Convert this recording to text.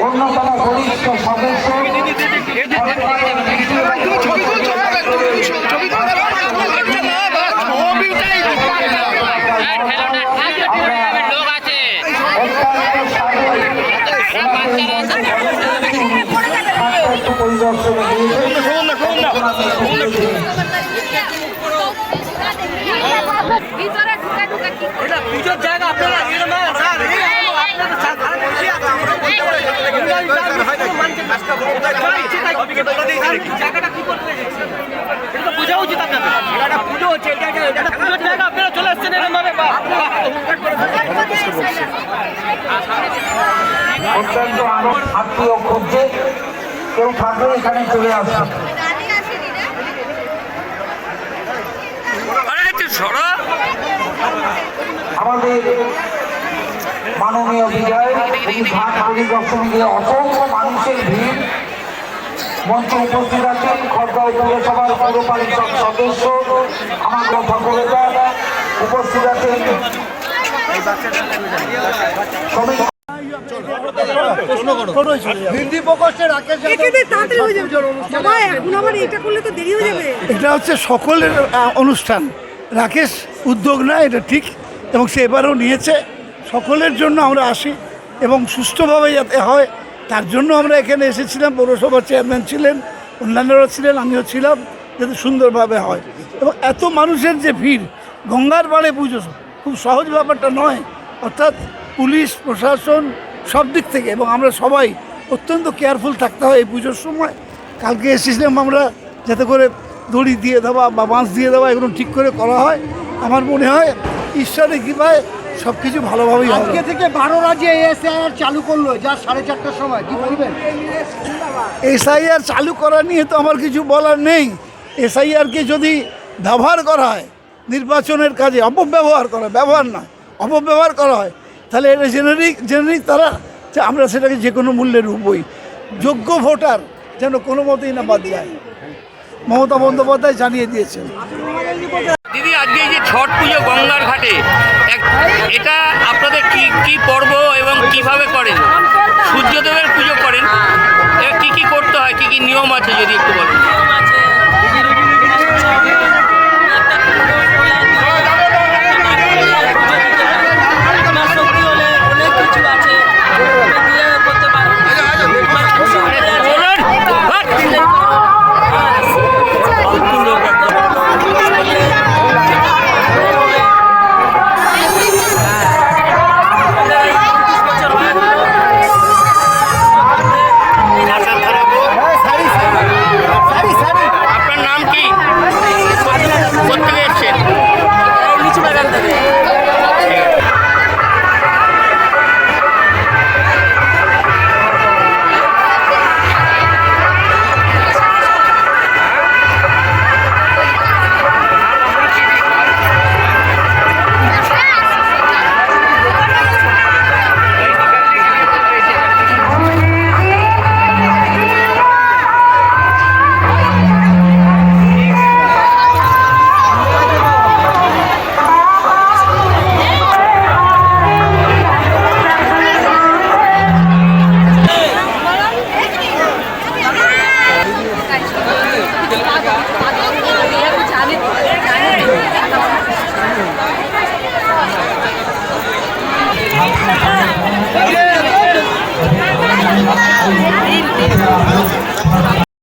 অন্যতম বরিষ্ঠ সদস্য পরিদর্শনে পুজোর জায়গা আপনারা জায়গাটা কি করতে এটা তো বোঝা উচিত আপনাদের। এটা পুজো হচ্ছে, এটা পুজোর জায়গা, আপনারা চলে আসছেন এরকম ভাবে। অত্যন্ত আত্মীয় খুঁজছে, কেউ থাকলে এখানে চলে আসছে। আমাদের মাননীয় বিধায়ক ঘাট পরিদর্শনে গিয়ে অসংখ্য মানুষের ভিড়। মঞ্চে উপস্থিত আছেন খড়দহ পৌরসভার পৌর পরিষদ সদস্য আমার কথা বলে যান। উপস্থিত আছেন এটা হচ্ছে সকলের অনুষ্ঠান, রাকেশ উদ্যোগ না, এটা ঠিক, এবং সে এবারেও নিয়েছে। সকলের জন্য আমরা আসি এবং সুষ্ঠুভাবে যাতে হয় তার জন্য আমরা এখানে এসেছিলাম। পৌরসভার চেয়ারম্যান ছিলেন, অন্যান্যরা ছিলেন, আমিও ছিলাম, যাতে সুন্দরভাবে হয়। এবং এত মানুষের যে ভিড়, গঙ্গার পাড়ে পুজো খুব সহজ ব্যাপারটা নয়। অর্থাৎ পুলিশ প্রশাসন সব দিক থেকে, এবং আমরা সবাই অত্যন্ত কেয়ারফুল থাকতে হয় এই পুজোর সময়। কালকে এসেছিলাম আমরা, যাতে করে দড়ি দিয়ে দেওয়া বা বাঁশ দিয়ে দেওয়া এগুলো ঠিক করে করা হয়। আমার মনে হয় ঈশ্বরের কৃপায় সব কিছু ভালোভাবেই হবে। আজকে থেকে 12 রাজ্যে এসআইআর চালু করলো, যা 4:30টার সময়, কি বলবেন? এসআইআর চালু করা নিয়ে তো আমার কিছু বলার নেই। এসআইআরকে যদি ব্যবহার করা হয় নির্বাচনের কাজে, অপব্যবহার করা, ব্যবহার না অপব্যবহার করা হয়, তাহলে এটা জেনারিক তারা যে আমরা সেটাকে যে কোনো মূল্যে রূপই। যোগ্য ভোটার যেন কোনো মতেই না বাদ যায়, মমতা বন্দ্যোপাধ্যায় জানিয়ে দিয়েছেন। দিদি, আজকে এই যে ছট পুজো গঙ্গার ঘাটে, এটা আপনাদের কি পর্ব এবং কিভাবে করেন? সূর্যদেবের পুজো করেন, কি কি করতে হয়, কি কি নিয়ম আছে যদি একটু বলেন।